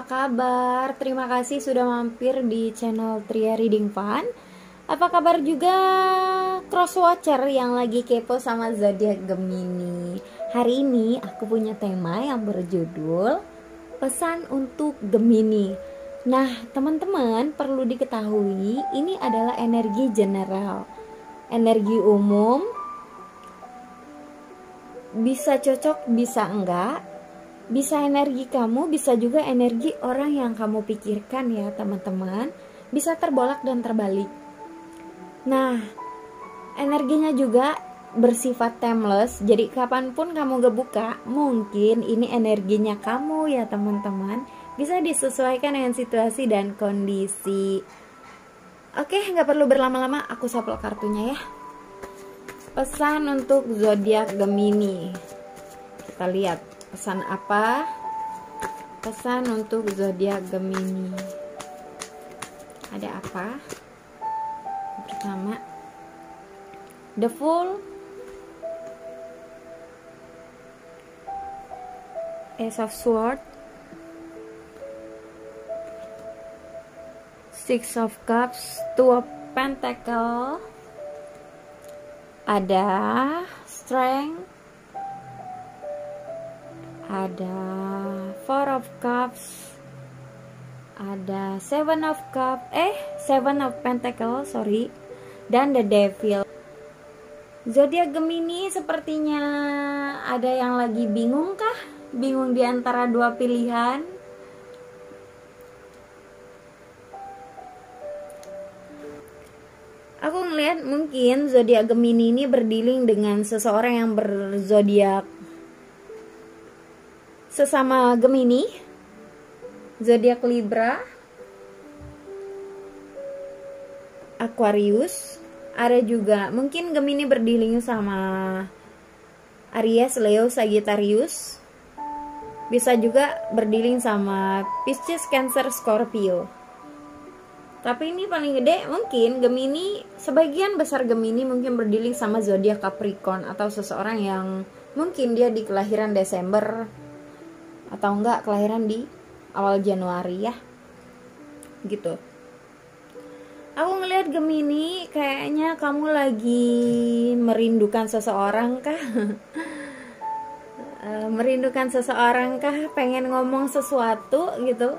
apa kabar? Terima kasih sudah mampir di channel Tria Reading Fun. Apa kabar juga crosswatcher yang lagi kepo sama zodiak Gemini? Hari ini aku punya tema yang berjudul Pesan untuk Gemini. Nah, teman-teman perlu diketahui ini adalah energi general, energi umum, bisa cocok, bisa enggak. Bisa energi kamu, bisa juga energi orang yang kamu pikirkan ya teman-teman. Bisa terbolak dan terbalik. Nah, energinya juga bersifat timeless. Jadi kapanpun kamu buka, mungkin ini energinya kamu ya teman-teman. Bisa disesuaikan dengan situasi dan kondisi. Oke, nggak perlu berlama-lama, aku shuffle kartunya ya. Pesan untuk zodiak Gemini. Kita lihat pesan apa? Pesan untuk zodiak Gemini. Ada apa? Pertama, The Fool, Ace of Swords, Six of Cups, Two of Pentacles, ada Strength, ada Four of Cups, ada Seven of Pentacles, dan The Devil. Zodiak Gemini sepertinya ada yang lagi bingung kah? Bingung di antara dua pilihan? Aku ngelihat mungkin zodiak Gemini ini berdealing dengan seseorang yang berzodiak sesama Gemini, zodiak Libra, Aquarius. Ada juga mungkin Gemini berdealing sama Aries, Leo, Sagittarius. Bisa juga berdealing sama Pisces, Cancer, Scorpio. Tapi ini paling gede mungkin Gemini, sebagian besar Gemini mungkin berdealing sama zodiak Capricorn atau seseorang yang mungkin dia di kelahiran Desember atau enggak kelahiran di awal Januari ya. Gitu. Aku ngelihat Gemini kayaknya kamu lagi merindukan seseorang kah? Merindukan seseorang kah? Pengen ngomong sesuatu gitu?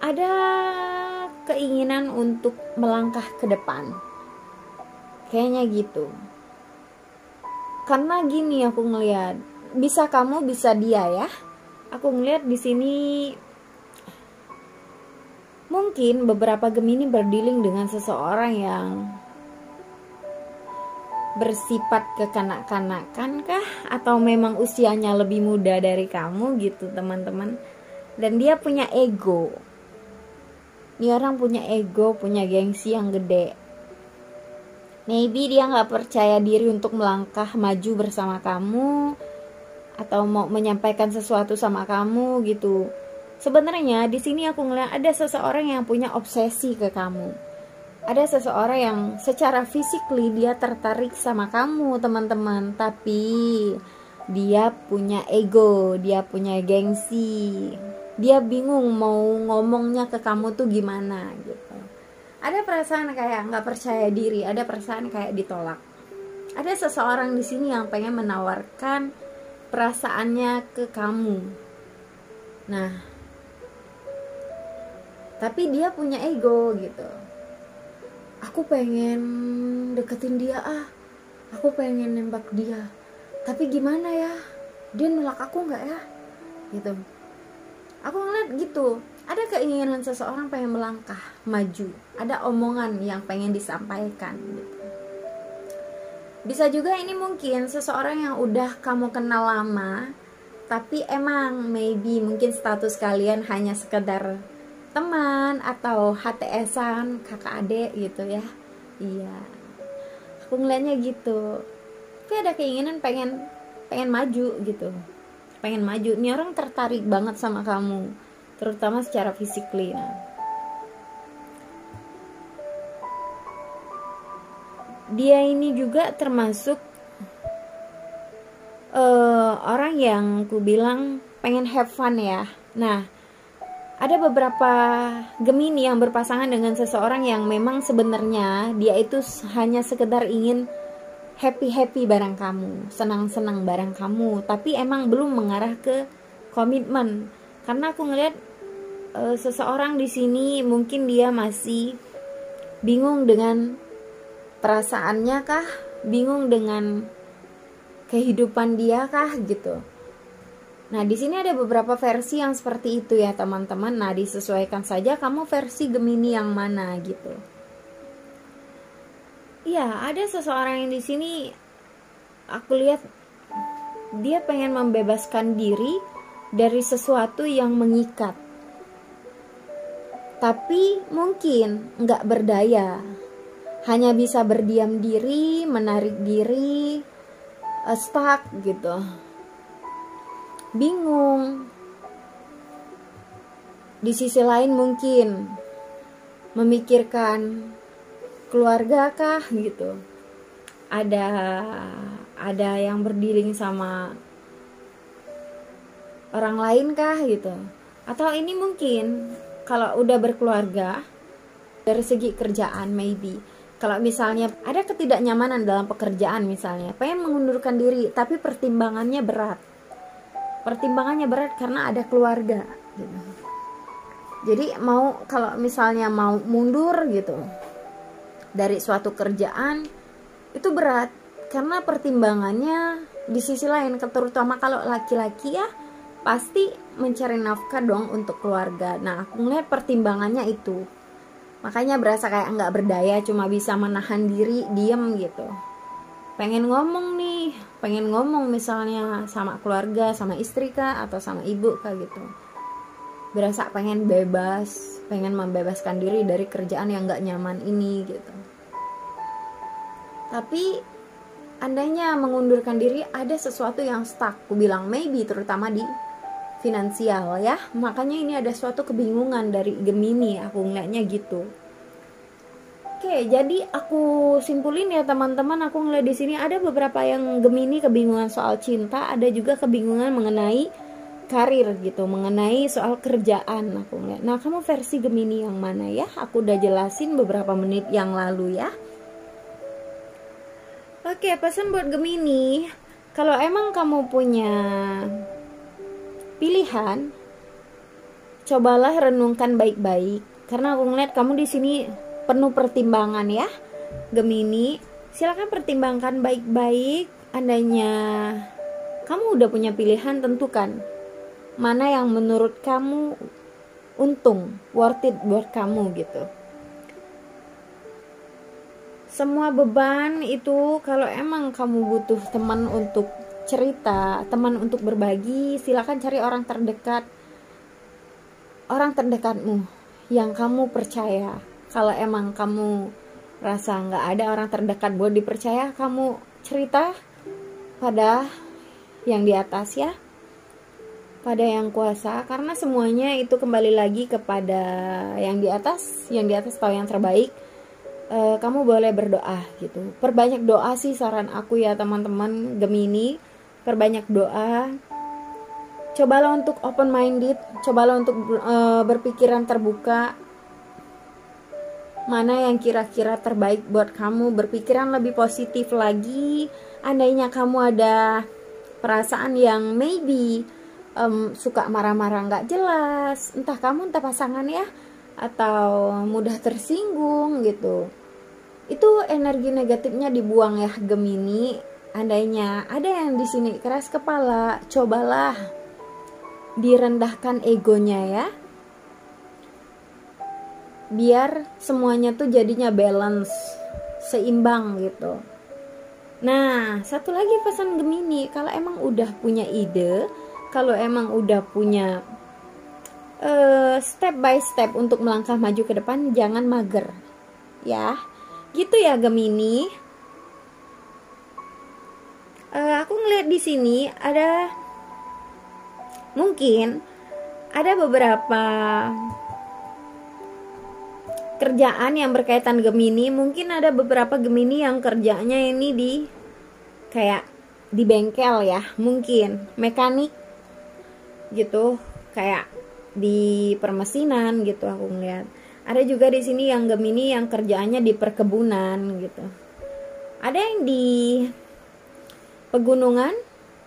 Ada keinginan untuk melangkah ke depan. Kayaknya gitu. Karena gini aku ngelihat, bisa kamu, bisa dia ya. Aku ngelihat di sini mungkin beberapa Gemini berdealing dengan seseorang yang bersifat kekanak-kanakan kah, atau memang usianya lebih muda dari kamu gitu teman-teman. Dan dia punya ego. Ini orang punya ego, punya gengsi yang gede. Maybe dia nggak percaya diri untuk melangkah maju bersama kamu, atau mau menyampaikan sesuatu sama kamu gitu. Sebenarnya di sini aku ngeliat ada seseorang yang punya obsesi ke kamu. Ada seseorang yang secara physically dia tertarik sama kamu teman-teman, tapi dia punya ego, dia punya gengsi. Dia bingung mau ngomongnya ke kamu tuh gimana gitu. Ada perasaan kayak nggak percaya diri, ada perasaan kayak ditolak. Ada seseorang di sini yang pengen menawarkan perasaannya ke kamu. Nah, tapi dia punya ego gitu. Aku pengen deketin dia, aku pengen nembak dia. Tapi gimana ya? Dia nolak aku nggak ya? Gitu. Aku ngeliat gitu. Ada keinginan seseorang pengen melangkah maju. Ada omongan yang pengen disampaikan gitu. Bisa juga ini mungkin seseorang yang udah kamu kenal lama, tapi emang maybe mungkin status kalian hanya sekedar teman atau HTS-an, kakak adik gitu ya. Iya. Aku ngeliatnya gitu. Tapi ada keinginan pengen maju gitu. Pengen maju. Ini orang tertarik banget sama kamu, terutama secara physically. Nah, dia ini juga termasuk orang yang ku bilang pengen have fun ya. Nah, ada beberapa Gemini yang berpasangan dengan seseorang yang memang sebenarnya dia itu hanya sekedar ingin happy-happy bareng kamu, senang-senang bareng kamu, tapi emang belum mengarah ke komitmen. Karena aku ngeliat seseorang di sini mungkin dia masih bingung dengan perasaannya kah, bingung dengan kehidupan dia kah gitu. Nah, di sini ada beberapa versi yang seperti itu ya teman-teman. Nah, disesuaikan saja kamu versi Gemini yang mana gitu. Iya, ada seseorang yang di sini aku lihat dia pengen membebaskan diri dari sesuatu yang mengikat. Tapi mungkin nggak berdaya. Hanya bisa berdiam diri, menarik diri, stuck gitu, bingung. Di sisi lain mungkin memikirkan keluarga kah gitu, ada yang berdealing sama orang lain kah gitu, atau ini mungkin kalau udah berkeluarga dari segi kerjaan maybe. Kalau misalnya ada ketidaknyamanan dalam pekerjaan misalnya, pengen mengundurkan diri, tapi pertimbangannya berat. Pertimbangannya berat karena ada keluarga gitu. Jadi kalau misalnya mau mundur gitu dari suatu kerjaan, itu berat. Karena pertimbangannya di sisi lain, terutama kalau laki-laki ya, pasti mencari nafkah dong untuk keluarga. Nah, aku ngeliat pertimbangannya itu. Makanya berasa kayak nggak berdaya, cuma bisa menahan diri, diem gitu. Pengen ngomong nih, pengen ngomong misalnya sama keluarga, sama istri kah, atau sama ibu kah gitu. Berasa pengen bebas, pengen membebaskan diri dari kerjaan yang nggak nyaman ini gitu. Tapi andainya mengundurkan diri, ada sesuatu yang stuck. Aku bilang maybe terutama di finansial ya. Makanya ini ada suatu kebingungan dari Gemini, aku ngeliatnya gitu. Oke, jadi aku simpulin ya teman-teman, aku ngeliat di sini ada beberapa yang Gemini kebingungan soal cinta, ada juga kebingungan mengenai karir gitu, mengenai soal kerjaan aku ngeliat. Nah, kamu versi Gemini yang mana ya? Aku udah jelasin beberapa menit yang lalu ya. Oke, pesan buat Gemini, kalau emang kamu punya pilihan, cobalah renungkan baik-baik. Karena aku ngeliat kamu di sini penuh pertimbangan ya, Gemini. Silakan pertimbangkan baik-baik. Andainya kamu udah punya pilihan, tentukan mana yang menurut kamu untung, worth it buat kamu gitu. Semua beban itu, kalau emang kamu butuh teman untuk cerita, teman untuk berbagi, silakan cari orang terdekat, orang terdekatmu yang kamu percaya. Kalau emang kamu rasa nggak ada orang terdekat buat dipercaya, kamu cerita pada yang di atas ya, pada yang kuasa. Karena semuanya itu kembali lagi kepada yang di atas. Yang di atas tahu yang terbaik. Kamu boleh berdoa gitu. Perbanyak doa sih saran aku ya teman-teman Gemini. Perbanyak doa. Cobalah untuk open minded, cobalah untuk berpikiran terbuka. Mana yang kira-kira terbaik buat kamu, berpikiran lebih positif lagi. Andainya kamu ada perasaan yang maybe suka marah-marah nggak jelas, entah kamu entah pasangan ya, atau mudah tersinggung gitu, itu energi negatifnya dibuang ya Gemini. Andainya ada yang di sini keras kepala, cobalah direndahkan egonya ya, biar semuanya tuh jadinya balance, seimbang gitu. Nah, satu lagi pesan Gemini, kalau emang udah punya ide, kalau emang udah punya step by step untuk melangkah maju ke depan, jangan mager ya, gitu ya Gemini. Aku ngeliat di sini ada mungkin ada beberapa kerjaan yang berkaitan Gemini. Mungkin ada beberapa Gemini yang kerjanya ini di kayak di bengkel ya, mungkin mekanik gitu, kayak di permesinan gitu aku ngeliat. Ada juga di sini yang Gemini yang kerjaannya di perkebunan gitu. Ada yang di pegunungan,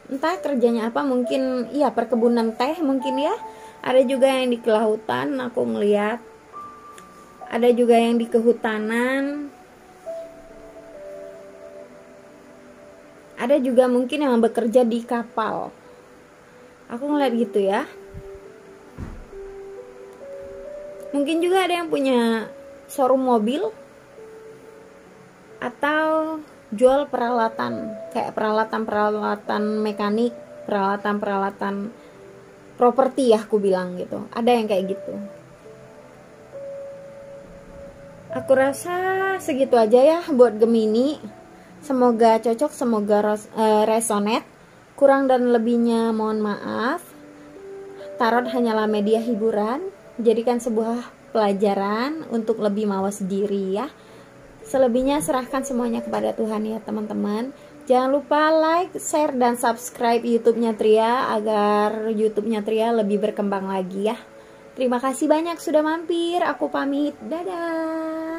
entah kerjanya apa, mungkin iya perkebunan teh mungkin ya. Ada juga yang di kelautan aku ngeliat. Ada juga yang di kehutanan. Ada juga mungkin yang bekerja di kapal. Aku ngeliat gitu ya. Mungkin juga ada yang punya showroom mobil atau jual peralatan, kayak peralatan-peralatan mekanik, peralatan-peralatan properti ya aku bilang gitu. Ada yang kayak gitu. Aku rasa segitu aja ya buat Gemini. Semoga cocok, semoga resonate. Kurang dan lebihnya mohon maaf. Tarot hanyalah media hiburan. Jadikan sebuah pelajaran untuk lebih mawas diri ya. Selebihnya serahkan semuanya kepada Tuhan ya teman-teman. Jangan lupa like, share, dan subscribe YouTube-nya Tria agar YouTube-nya Tria lebih berkembang lagi ya. Terima kasih banyak sudah mampir. Aku pamit. Dadah.